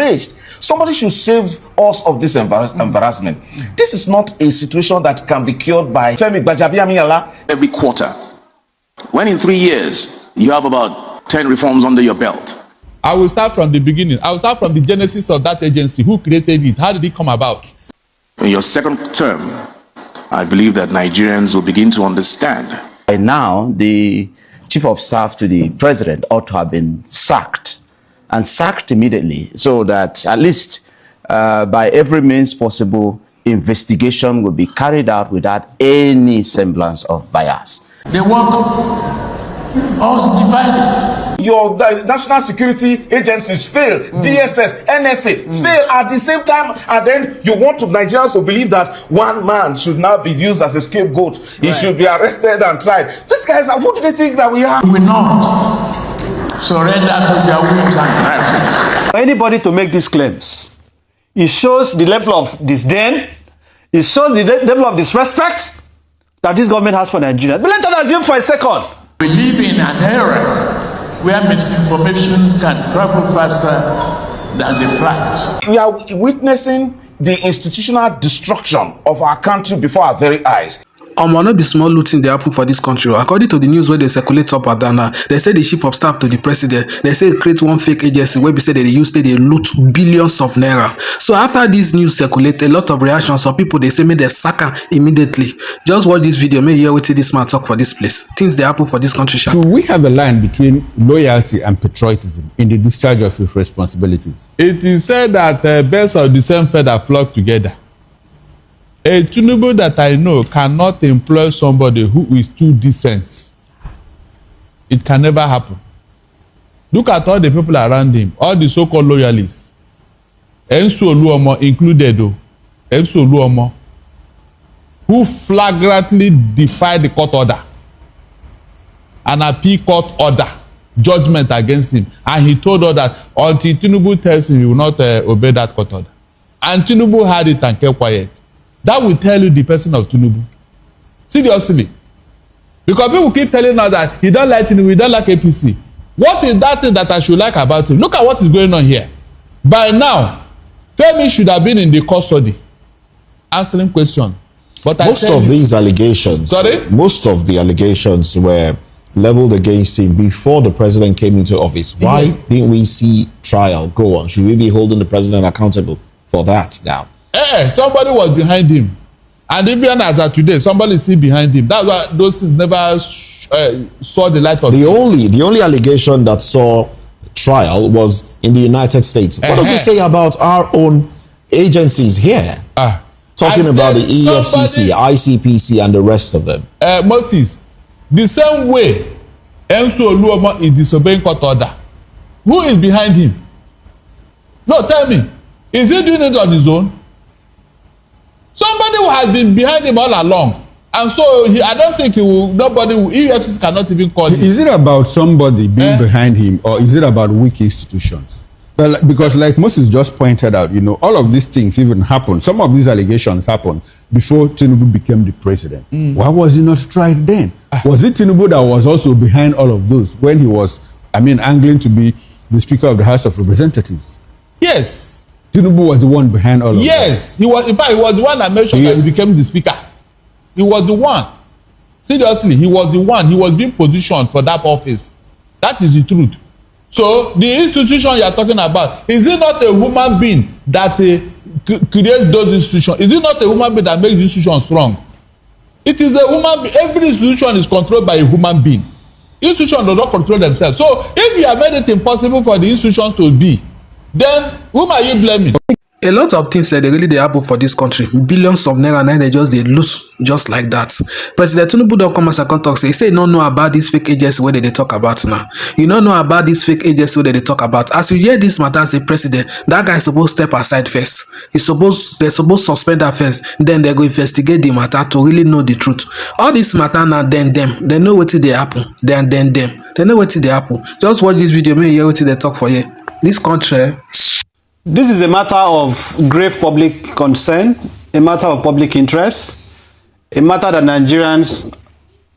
outraged. Somebody should save us of this embarrassment. This is not a situation that can be cured by Femi Gbajabiamila. Every quarter, when in 3 years, you have about 10 reforms under your belt. I will start from the beginning. I will start from the genesis of that agency. Who created it? How did it come about? In your second term, I believe that Nigerians will begin to understand. By now, the chief of staff to the president ought to have been sacked, and sacked immediately, so that at least by every means possible, investigation will be carried out without any semblance of bias. They want us divided. Your national security agencies fail, DSS, NSA fail at the same time, and then you want Nigerians to believe that one man should now be used as a scapegoat. He should be arrested and tried. These guys, who do they think that we are? We will not surrender to their whims and crashes. For anybody to make these claims, it shows the level of disdain, it shows the level of disrespect that this government has for Nigeria. But let us assume for a second. We live in an era where misinformation can travel faster than the facts. We are witnessing the institutional destruction of our country before our very eyes. No be small looting dey happen for this country. According to the news where they circulate up and down now, they say the chief of staff to the president, they say create one fake agency where they say they use they loot billions of naira. So after this news circulate, a lot of reactions. Some people they say me they sack am immediately. Just watch this video, may hear what this man talk for this place. Things they happen for this country. So we have a line between loyalty and patriotism in the discharge of your responsibilities. It is said that birds of the same feather flock together. A Tinubu that I know cannot employ somebody who is too decent. It can never happen. Look at all the people around him, all the so-called loyalists. Ensu Oluomo included, Ensu Oluomo, who flagrantly defied the court order, an appeal court order, judgment against him. And he told her that until Tinubu tells him he will not obey that court order. And Tinubu had it and kept quiet. That will tell you the person of Tinubu. Seriously. Because people keep telling us that he don't like Tinubu, he don't like APC. What is that thing that I should like about him? Look at what is going on here. By now, Femi should have been in the custody answering questions. But most of these allegations, most of the allegations were leveled against him before the president came into office. Why didn't we see trial go on? Should we be holding the president accountable for that now? Somebody was behind him, and even as of today, somebody is still behind him. That's why those things never saw the light of the only allegation that saw trial was in the United States. What does it say about our own agencies here? Talking about the EFCC, ICPC, and the rest of them. Moses, the same way Ensu Oluomo is disobeying court order. Who is behind him? No, tell me. Is he doing it on his own? Somebody who has been behind him all along. And so I don't think EFCC cannot even call him. Is it about somebody being behind him, or is it about weak institutions? Well, because like Moses just pointed out, all of these things even happened. Some of these allegations happened before Tinubu became the president. Why was he not tried then? Was it Tinubu that was also behind all of those when he was, angling to be the Speaker of the House of Representatives? Yes. Tinubu was the one behind all of that. Yes, he was. In fact, he was the one that made sure that he became the speaker. He was the one. Seriously, he was the one. He was being positioned for that office. That is the truth. So the institution you are talking about, is it not a human being that creates those institutions? Is it not a human being that makes the institution strong? It is a human being. Every institution is controlled by a human being. Institutions do not control themselves. So if you have made it impossible for the institution to be, then whom are you blaming? A lot of things they really happen for this country. Billions of naira and they lose just like that. President Tinubu don't come as a contact say, he say no know about this fake agency where they talk about now. You don't know about this fake agency where they talk about. As you hear this matter as a president, that guy is supposed to step aside first. They're supposed to suspend that first. Then they go investigate the matter to really know the truth. All this matter now, then them. They know what they happen. Then them. They know what they happen. Just watch this video, maybe hear what they talk for you. This country. This is a matter of grave public concern, a matter of public interest, a matter that Nigerians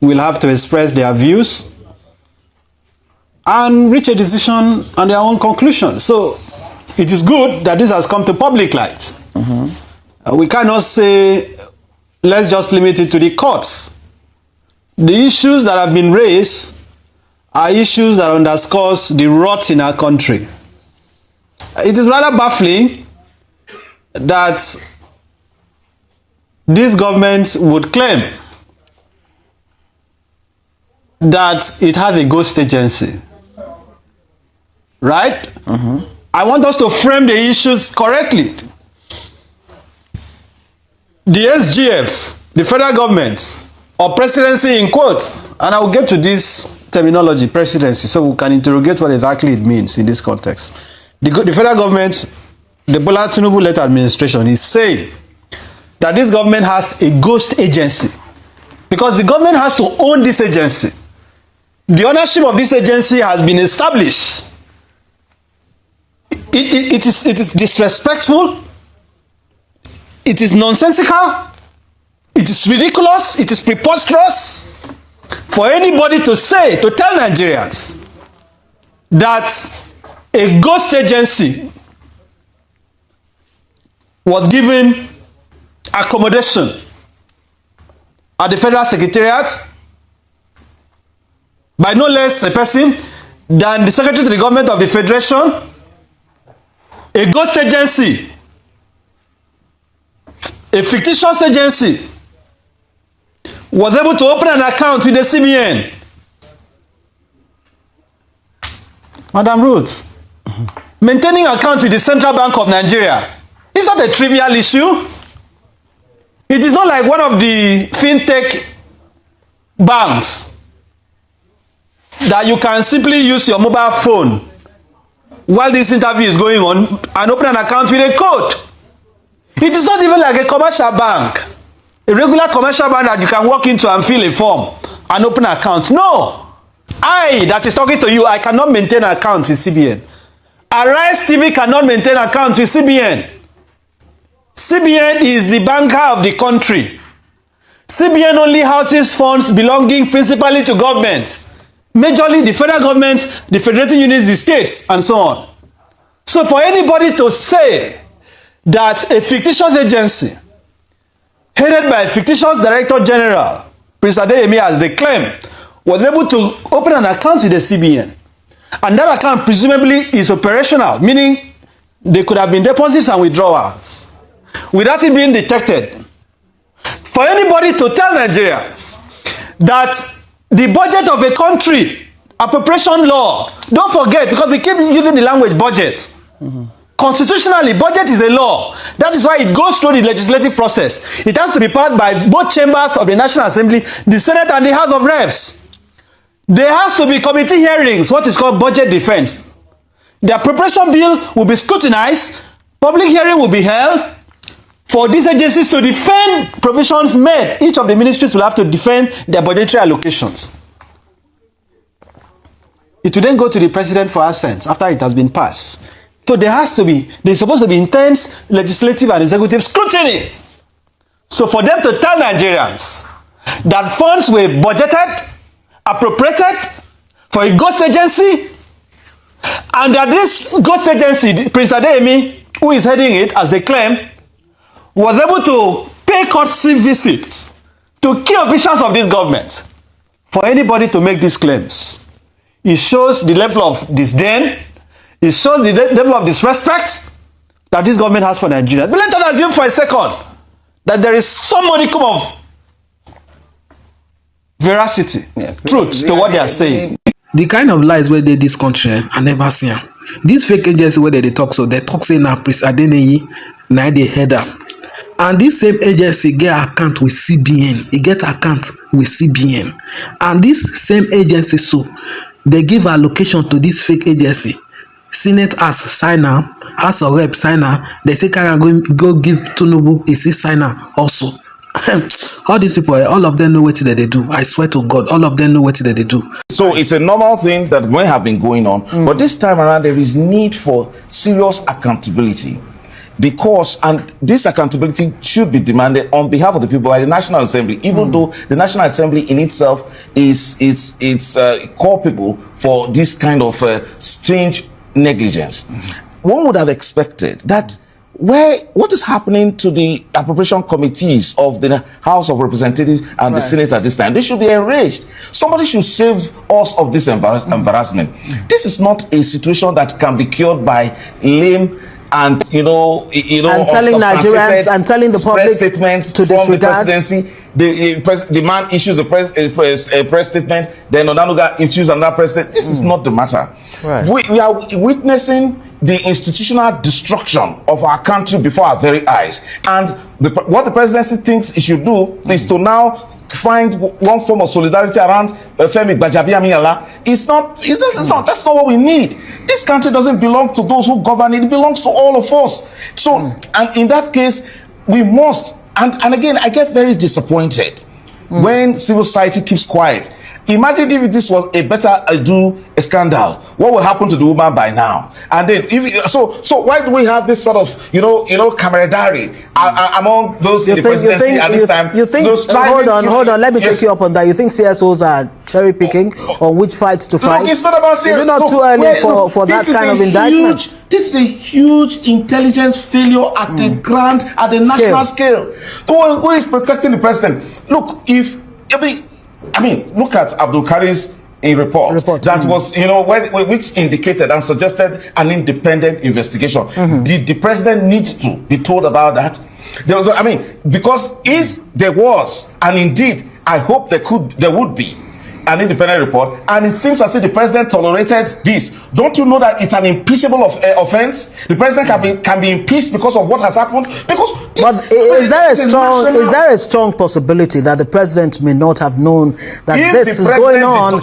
will have to express their views and reach a decision on their own conclusion. So it is good that this has come to public light. We cannot say, let's just limit it to the courts. The issues that have been raised are issues that underscores the rot in our country. It is rather baffling that this government would claim that it has a ghost agency. Right? I want us to frame the issues correctly. The SGF, the federal government, or presidency in quotes, and I will get to this terminology, presidency, so we can interrogate what exactly it means in this context. The federal government, the Bola Tinubu-led administration, is saying that this government has a ghost agency because the government has to own this agency. The ownership of this agency has been established. It is disrespectful. It is nonsensical. It is ridiculous. It is preposterous for anybody to say, to tell Nigerians that a ghost agency was given accommodation at the Federal Secretariat by no less a person than the Secretary to the Government of the Federation. A ghost agency, a fictitious agency, was able to open an account with the CBN. Madam Ruth, maintaining account with the Central Bank of Nigeria is not a trivial issue. It is not like one of the fintech banks that you can simply use your mobile phone while this interview is going on and open an account with a code. It is not even like a commercial bank, a regular commercial bank that you can walk into and fill a form and open an account. No. I, that is talking to you, I cannot maintain an account with CBN. Arise TV cannot maintain an account with CBN. CBN is the banker of the country. CBN only houses funds belonging principally to government. Majorly the federal government, the federating units, the states, and so on. So for anybody to say that a fictitious agency headed by a fictitious Director General, Prince Adeyemi, as they claim, was able to open an account with the CBN, and that account presumably is operational, meaning there could have been deposits and withdrawals without it being detected. For anybody to tell Nigerians that the budget of a country, appropriation law, don't forget, because we keep using the language budget. Constitutionally, budget is a law. That is why it goes through the legislative process. It has to be passed by both chambers of the National Assembly, the Senate, and the House of Reps. There has to be committee hearings, what is called budget defense. The appropriation bill will be scrutinized, public hearing will be held for these agencies to defend provisions made. Each of the ministries will have to defend their budgetary allocations. It will then go to the president for assent after it has been passed. So there's supposed to be intense legislative and executive scrutiny. So for them to tell Nigerians that funds were budgeted, appropriated for a ghost agency, and that this ghost agency, Prince Adeyemi, who is heading it, as they claim, was able to pay courtesy visits to key officials of this government. For anybody to make these claims, it shows the level of disdain, it shows the level of disrespect that this government has for Nigeria. But let us assume for a second that there is some modicum of veracity, truth to what they are saying. The kind of lies where they this country, I never see them. This fake agency where they talk, so they talk say now Prince Adeyemi, now they head up. And this same agency get account with CBN. It get account with CBN. And this same agency, so they give allocation to this fake agency. Senate as signer, as a rep signer, they say can go give Tinubu a signer also. All these people, all of them know what they do. I swear to God, all of them know what they do. So it's a normal thing that may have been going on, but this time around there is need for serious accountability, because this accountability should be demanded on behalf of the people by the National Assembly, even though the National Assembly in itself is culpable for this kind of strange negligence. one would have expected that what is happening to the appropriation committees of the House of Representatives and the Senate at this time? They should be enraged. Somebody should save us of this embarrassment. This is not a situation that can be cured by lame and and telling Nigerians and telling the public statements to from disregard. the presidency. The man issues a press statement, then Onanuga issues another press statement. This is not the matter. Right. We are witnessing the institutional destruction of our country before our very eyes. And what the presidency thinks it should do is to now find one form of solidarity around Femi Gbajabiamila. That's not what we need. This country doesn't belong to those who govern it. It belongs to all of us. So, and in that case, we must, and again, I get very disappointed when civil society keeps quiet. Imagine if this was a scandal. What will happen to the woman by now? And then, so why do we have this sort of, camaraderie among those in the presidency at this time? You think? Hold on. Let me take you up on that. You think CSOs are cherry picking on which fights to fight? Look, it's not about Is it not too early for that kind of indictment? This is a huge intelligence failure at the national scale. Who is protecting the president? Look, look at Abdul Karim's report that was, which indicated and suggested an independent investigation. Did the president need to be told about that? Because if there was, and indeed, I hope there would be an independent report, and it seems as if the president tolerated this. Don't you know that it's an impeachable offense? The president can be impeached because of what has happened. Is there a strong possibility that the president may not have known that this is going on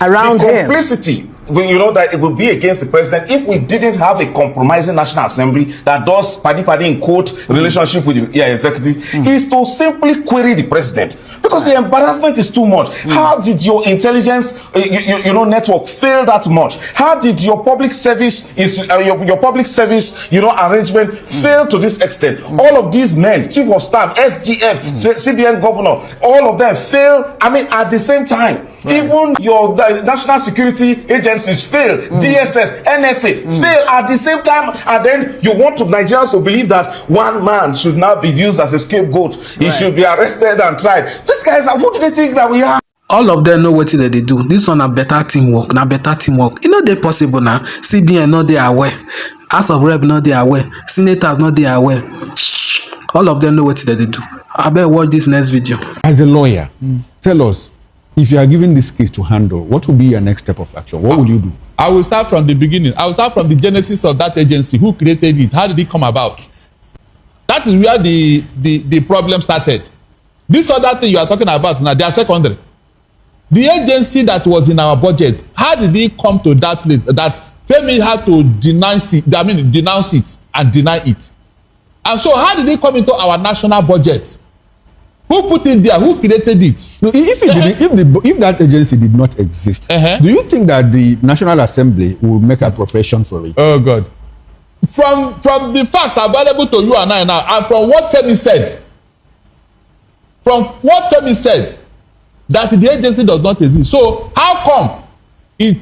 around him? Complicity. That it will be against the president if we didn't have a compromising National Assembly that does paddy in quote relationship with the executive, is to simply query the president, because the embarrassment is too much. How did your intelligence network fail that much? How did your public service your public service arrangement fail to this extent? All of these men, chief of staff, SGF, CBN governor, all of them fail at the same time. Even your national security agencies fail, DSS, NSA fail at the same time, and then you want Nigerians to believe that one man should now be used as a scapegoat. He should be arrested and tried. These guys, who do they think that we are? All of them know what they do. This one a better teamwork. They possible now. CBN not they aware. House of Rep not they aware. Senators not they aware. All of them know what they do. I better watch this next video. As a lawyer, tell us, if you are given this case to handle, what will be your next step of action? What will you do? I will start from the beginning. I will start from the genesis of that agency. Who created it? How did it come about? That is where the problem started. This other thing you are talking about now, they are secondary. The agency that was in our budget, how did it come to that place that Femi had to denounce it and deny it? And so how did it come into our national budget? Who put it there? Who created it? No, if that agency did not exist, do you think that the National Assembly will make appropriation for it? Oh God! From the facts available to you and I now, and from what Femi said, that the agency does not exist. So how come it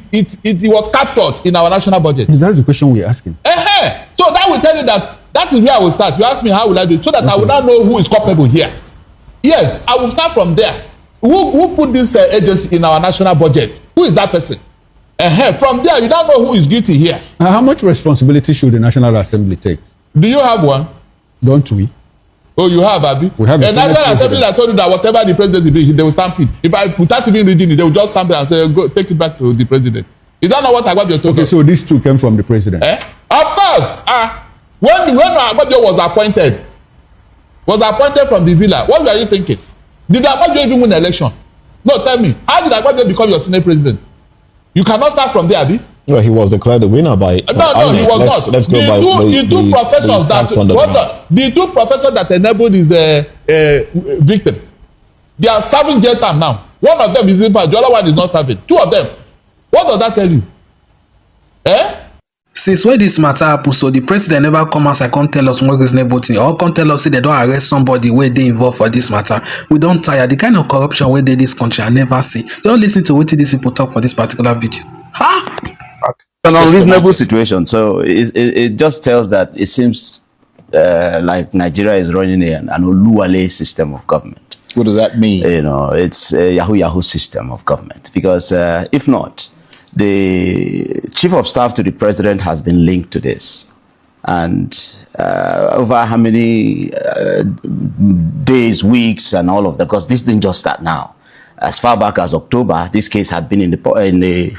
was captured in our national budget? That's the question we're asking. So that will tell you that is where I will start. You ask me how will I do it, so that I will not know who is culpable here. Yes, I will start from there. Who put this agency in our national budget? Who is that person? From there, you don't know who is guilty here. How much responsibility should the National Assembly take? Do you have one? Don't we? Oh, you have, Abi? We have the National Assembly that told you that whatever the president brings, they will stamp it. If I without even reading it, they will just stamp it and say, go take it back to the president. Is that not what Agbabio told us? Okay, so these two came from the president? Of course. When Agbabio was appointed from the villa, what were you thinking? Did Agbabio even win the election? No, tell me. How did Agbabio become your Senate president? You cannot start from there, Abi. Well, he was declared the winner by. No, he was not. Let's go by the two professors that enabled his victim. They are serving jail time now. One of them is in fact, the other one is not serving. Two of them. What does that tell you? Since when this matter happen, so the president never come outside come tell us what reasonable thing, or come tell us say they don't arrest somebody where they involved for this matter. We don't tire. The kind of corruption where they this country I never see. Don't listen to what these people talk for this particular video. an unreasonable situation. So it just tells that it seems like Nigeria is running an Oluwale system of government. What does that mean? You know, it's a Yahoo system of government. Because if not, the chief of staff to the president has been linked to this. And over how many days, weeks, and all of that, because this didn't just start now. As far back as October, this case had been in the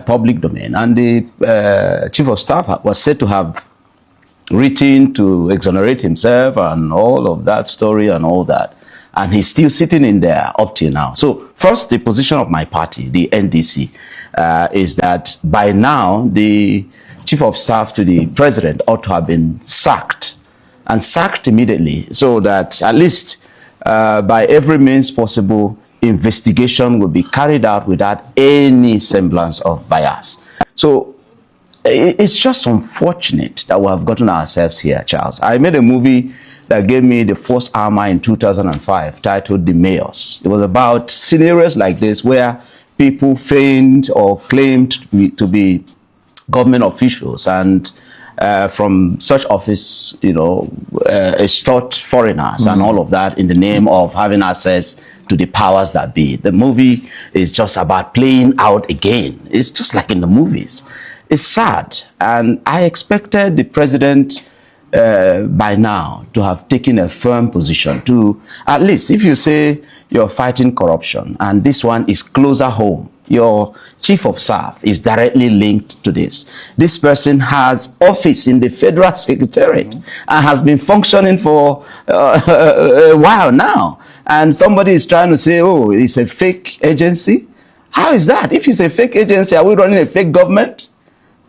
public domain, and the chief of staff was said to have written to exonerate himself and all of that story and all that, and he's still sitting in there up till now. So first, the position of my party, the NDC, is that by now the chief of staff to the president ought to have been sacked, and sacked immediately, so that at least by every means possible, investigation will be carried out without any semblance of bias. So it's just unfortunate that we have gotten ourselves here, Charles. I made a movie that gave me the first armor in 2005 titled The Mayors. It was about scenarios like this where people feigned or claimed to be government officials, and from such office, you know, extort foreigners and all of that in the name of having access to the powers that be. The movie is just about playing out again. It's just like in the movies. It's sad, and I expected the president by now to have taken a firm position to, at least if you say you're fighting corruption and this one is closer home, your chief of staff is directly linked to this. This person has office in the federal secretariat and has been functioning for a while now. And somebody is trying to say, oh, it's a fake agency. How is that? If it's a fake agency, are we running a fake government?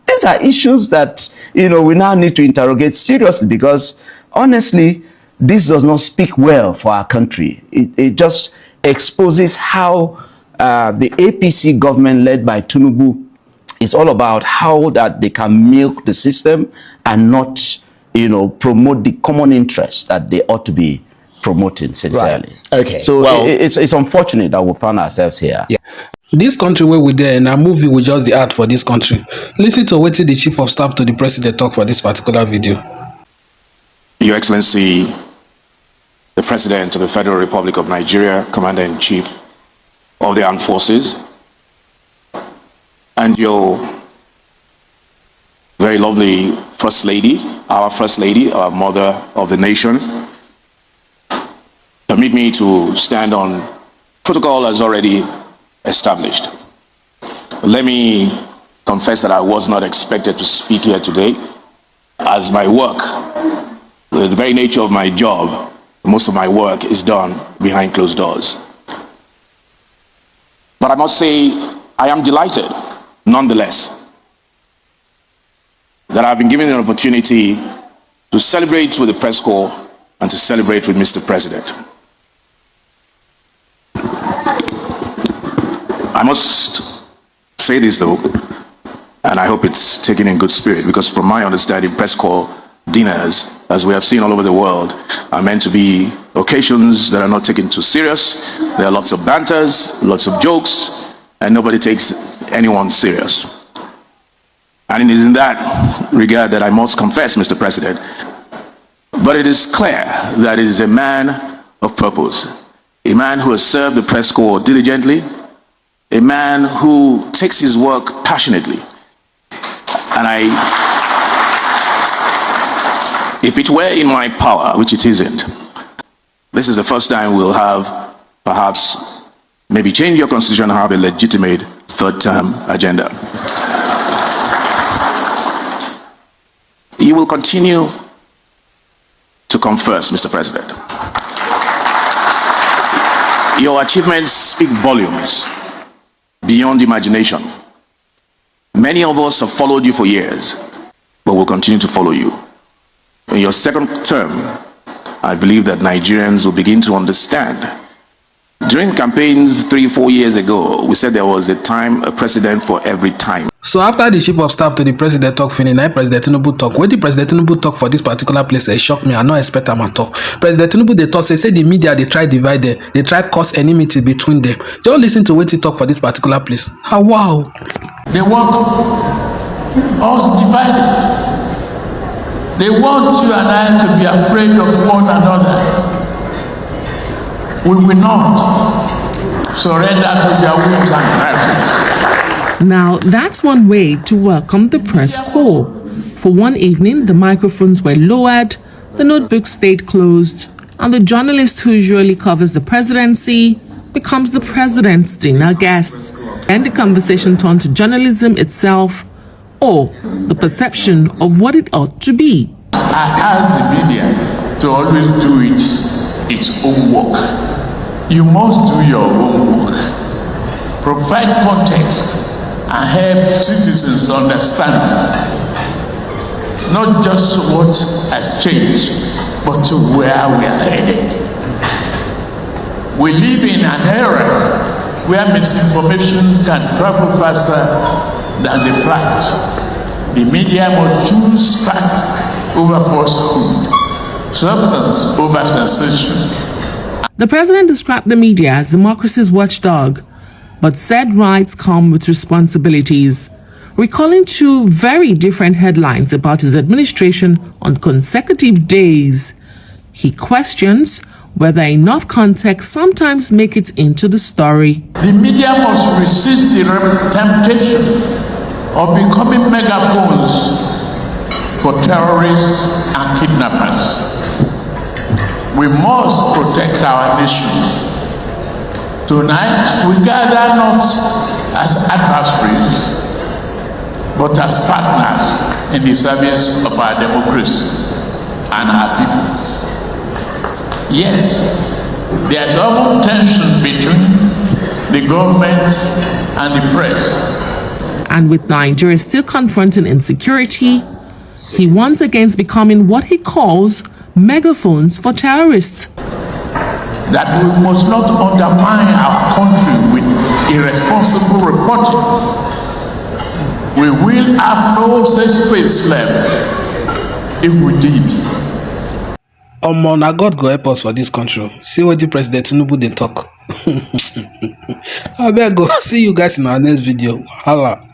These are issues that, you know, we now need to interrogate seriously, because honestly, this does not speak well for our country. It just exposes how the APC government led by Tinubu is all about how that they can milk the system and not, you know, promote the common interest that they ought to be promoting sincerely. Right. Okay. So it's unfortunate that we found ourselves here. Yeah. This country where we're there, in a movie we just the art for this country. Listen to what the chief of staff to the president talk for this particular video. Your Excellency, the President of the Federal Republic of Nigeria, Commander-in-Chief of the Armed Forces, and your very lovely First Lady, our mother of the nation. Permit me to stand on protocol as already established. Let me confess that I was not expected to speak here today, as my work, the very nature of my job, most of my work is done behind closed doors. But I must say, I am delighted, nonetheless, that I've been given an opportunity to celebrate with the press corps and to celebrate with Mr. President. I must say this though, and I hope it's taken in good spirit, because from my understanding, press corps dinners, as we have seen all over the world, are meant to be occasions that are not taken too serious. There are lots of banters, lots of jokes, and nobody takes anyone serious. And it is in that regard that I must confess, Mr. President, but it is clear that it is a man of purpose, a man who has served the press corps diligently, a man who takes his work passionately. And if it were in my power, which it isn't, this is the first time we'll have, perhaps, maybe change your constitution and have a legitimate third-term agenda. You will continue to come first, Mr. President. Your achievements speak volumes beyond imagination. Many of us have followed you for years, but will continue to follow you. In your second term, I believe that Nigerians will begin to understand. During campaigns 3-4 years ago, we said there was a precedent for every time. So after the chief of staff to the president talk finish, now President Tinubu talk. When the President Tinubu talk for this particular place, it shocked me. I not expect them at all. President Tinubu they talk, say the media they try divide them, they try cause enmity between them. Don't listen to what he talk for this particular place. Ah wow. They want us divided. They want you and I to be afraid of one another. We will not surrender to their whims and crises. Now, that's one way to welcome the press corps. For one evening, the microphones were lowered, the notebooks stayed closed, and the journalist who usually covers the presidency becomes the president's dinner guest. And the conversation turned to journalism itself, or the perception of what it ought to be. I ask the media to always do its own work. You must do your own work. Provide context and help citizens understand not just what has changed, but to where we are headed. We live in an era where misinformation can travel faster than the facts. The media must choose fact over falsehood, substance over sensation. The president described the media as democracy's watchdog, but said rights come with responsibilities, recalling two very different headlines about his administration on consecutive days. He questions whether enough context sometimes make it into the story. The media must resist the temptation of becoming megaphones for terrorists and kidnappers. We must protect our nation. Tonight, we gather not as adversaries, but as partners in the service of our democracy and our people. Yes, there is often tension between the government and the press. And with Nigeria still confronting insecurity, he warns against becoming what he calls megaphones for terrorists. That we must not undermine our country with irresponsible reporting. We will have no safe space left if we did. Omo, na God go help us for this country. See what the President Tinubu dey talk. I better go see you guys in our next video. Hala.